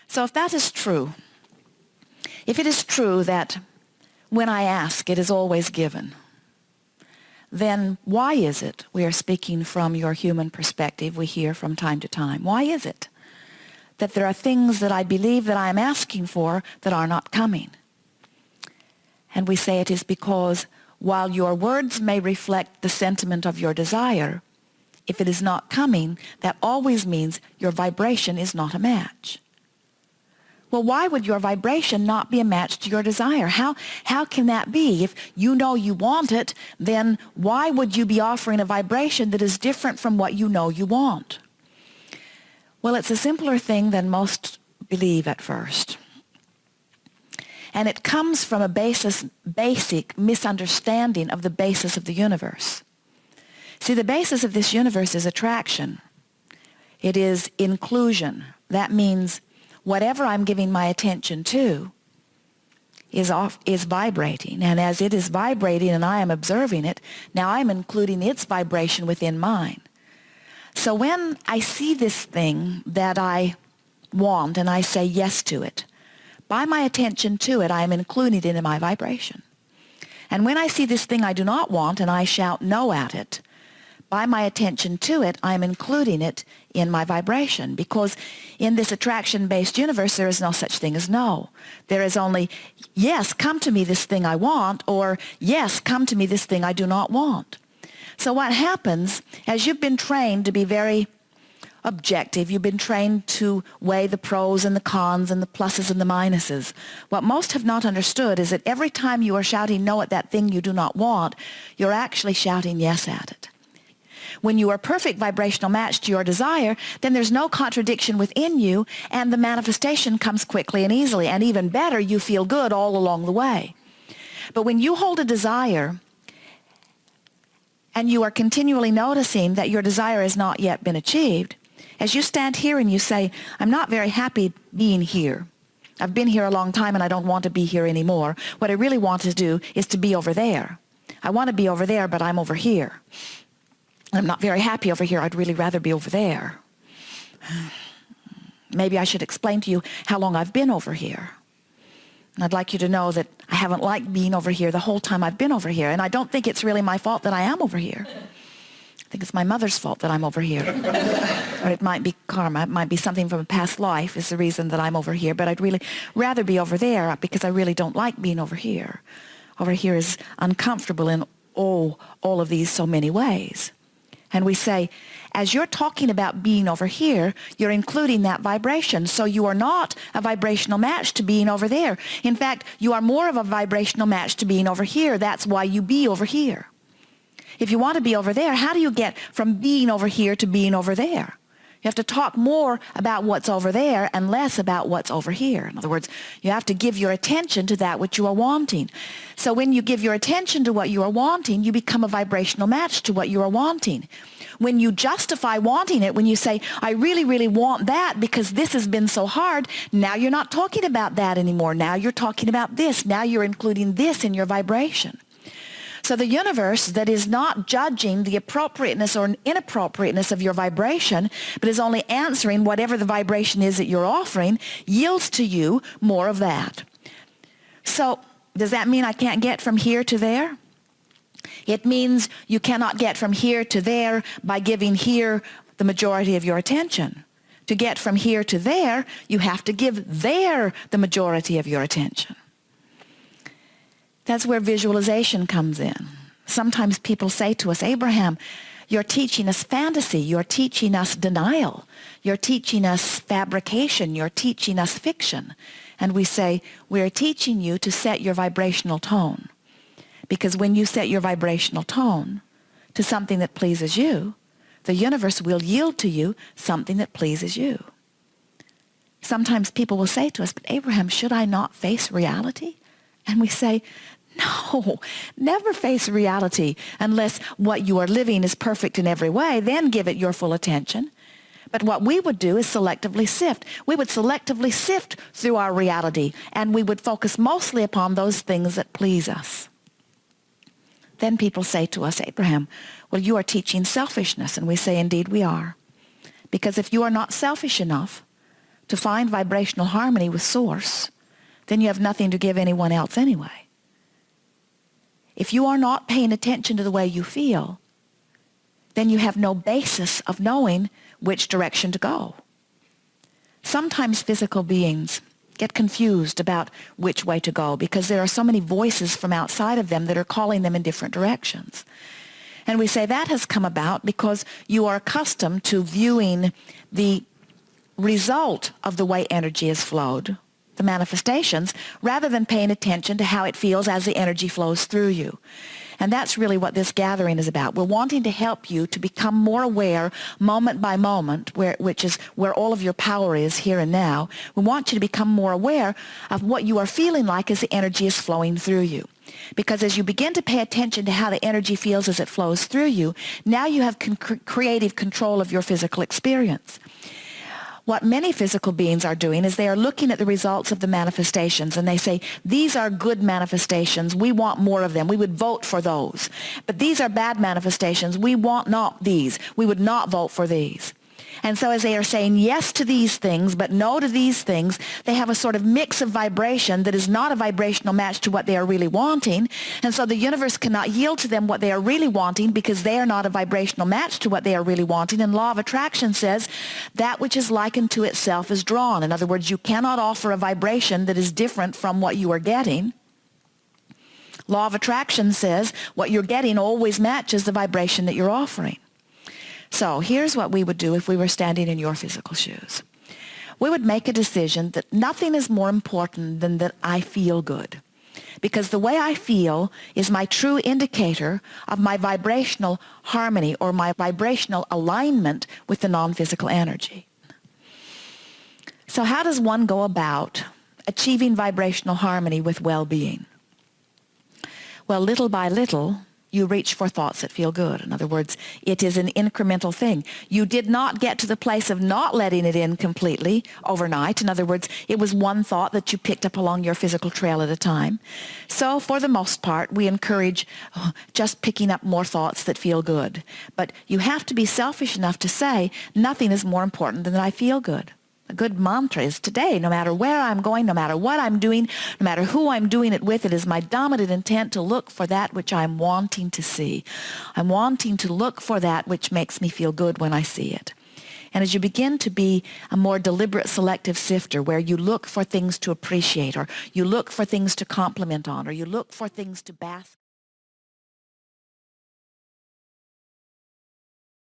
So if that is true, if it is true that when I ask, it is always given, then why is it, we are speaking from your human perspective, we hear from time to time, why is it that there are things that I believe that I am asking for that are not coming? And we say it is because while your words may reflect the sentiment of your desire, if it is not coming, that always means your vibration is not a match. Well, why would your vibration not be a match to your desire? How can that be? If you know you want it, then why would you be offering a vibration that is different from what you know you want? Well, it's a simpler thing than most believe at first. And it comes from a basic misunderstanding of the basis of the universe. See, the basis of this universe is attraction. It is inclusion. That means whatever I'm giving my attention to is vibrating. And as it is vibrating and I am observing it, now I'm including its vibration within mine. So when I see this thing that I want and I say yes to it, by my attention to it, I am including it in my vibration. And when I see this thing I do not want and I shout no at it, by my attention to it, I am including it in my vibration. Because in this attraction-based universe, there is no such thing as no. There is only, yes, come to me this thing I want, or yes, come to me this thing I do not want. So what happens, as you've been trained to be very objective, you've been trained to weigh the pros and the cons and the pluses and the minuses. What most have not understood is that every time you are shouting no at that thing you do not want, you're actually shouting yes at it. When you are a perfect vibrational match to your desire, then there's no contradiction within you, and the manifestation comes quickly and easily. And even better, you feel good all along the way. But when you hold a desire and you are continually noticing that your desire has not yet been achieved, as you stand here and you say, I'm not very happy being here. I've been here a long time and I don't want to be here anymore. What I really want to do is to be over there. I want to be over there, but I'm over here. I'm not very happy over here. I'd really rather be over there. Maybe I should explain to you how long I've been over here. And I'd like you to know that I haven't liked being over here the whole time I've been over here. And I don't think it's really my fault that I am over here. I think it's my mother's fault that I'm over here. Or it might be karma. It might be something from a past life is the reason that I'm over here. But I'd really rather be over there because I really don't like being over here. Over here is uncomfortable in all of these so many ways. And we say, as you're talking about being over here, you're including that vibration. So you are not a vibrational match to being over there. In fact, you are more of a vibrational match to being over here. That's why you be over here. If you want to be over there, how do you get from being over here to being over there? You have to talk more about what's over there and less about what's over here. In other words, you have to give your attention to that which you are wanting. So when you give your attention to what you are wanting, you become a vibrational match to what you are wanting. When you justify wanting it, when you say, I really, really want that because this has been so hard, now you're not talking about that anymore. Now you're talking about this. Now you're including this in your vibration. So the universe that is not judging the appropriateness or inappropriateness of your vibration, but is only answering whatever the vibration is that you're offering, yields to you more of that. So does that mean I can't get from here to there? It means you cannot get from here to there by giving here the majority of your attention. To get from here to there, you have to give there the majority of your attention. That's where visualization comes in. Sometimes people say to us, Abraham, you're teaching us fantasy. You're teaching us denial. You're teaching us fabrication. You're teaching us fiction. And we say, we're teaching you to set your vibrational tone. Because when you set your vibrational tone to something that pleases you, the universe will yield to you something that pleases you. Sometimes people will say to us, but Abraham, should I not face reality? And we say, no, never face reality unless what you are living is perfect in every way. Then give it your full attention. But what we would do is selectively sift. We would selectively sift through our reality, and we would focus mostly upon those things that please us. Then people say to us, Abraham, well, you are teaching selfishness. And we say, indeed we are. Because if you are not selfish enough to find vibrational harmony with Source, then you have nothing to give anyone else anyway. If you are not paying attention to the way you feel, then you have no basis of knowing which direction to go. Sometimes physical beings get confused about which way to go because there are so many voices from outside of them that are calling them in different directions. And we say that has come about because you are accustomed to viewing the result of the way energy is flowed, the manifestations, rather than paying attention to how it feels as the energy flows through you. And that's really what this gathering is about. We're wanting to help you to become more aware moment by moment, which is where all of your power is here and now. We want you to become more aware of what you are feeling like as the energy is flowing through you. Because as you begin to pay attention to how the energy feels as it flows through you, now you have creative control of your physical experience. What many physical beings are doing is they are looking at the results of the manifestations and they say, these are good manifestations. We want more of them. We would vote for those. But these are bad manifestations. We want not these. We would not vote for these. And so as they are saying yes to these things, but no to these things, they have a sort of mix of vibration that is not a vibrational match to what they are really wanting. And so the universe cannot yield to them what they are really wanting because they are not a vibrational match to what they are really wanting. And law of attraction says that which is likened to itself is drawn. In other words, you cannot offer a vibration that is different from what you are getting. Law of attraction says what you're getting always matches the vibration that you're offering. So here's what we would do if we were standing in your physical shoes. We would make a decision that nothing is more important than that I feel good. Because the way I feel is my true indicator of my vibrational harmony or my vibrational alignment with the non-physical energy. So how does one go about achieving vibrational harmony with well-being? Well, little by little, you reach for thoughts that feel good. In other words, it is an incremental thing. You did not get to the place of not letting it in completely overnight. In other words, it was one thought that you picked up along your physical trail at a time. So for the most part, we encourage just picking up more thoughts that feel good. But you have to be selfish enough to say, nothing is more important than that I feel good. A good mantra is today, no matter where I'm going, no matter what I'm doing, no matter who I'm doing it with, it is my dominant intent to look for that which I'm wanting to see. I'm wanting to look for that which makes me feel good when I see it. And as you begin to be a more deliberate selective sifter where you look for things to appreciate or you look for things to compliment on or you look for things to bask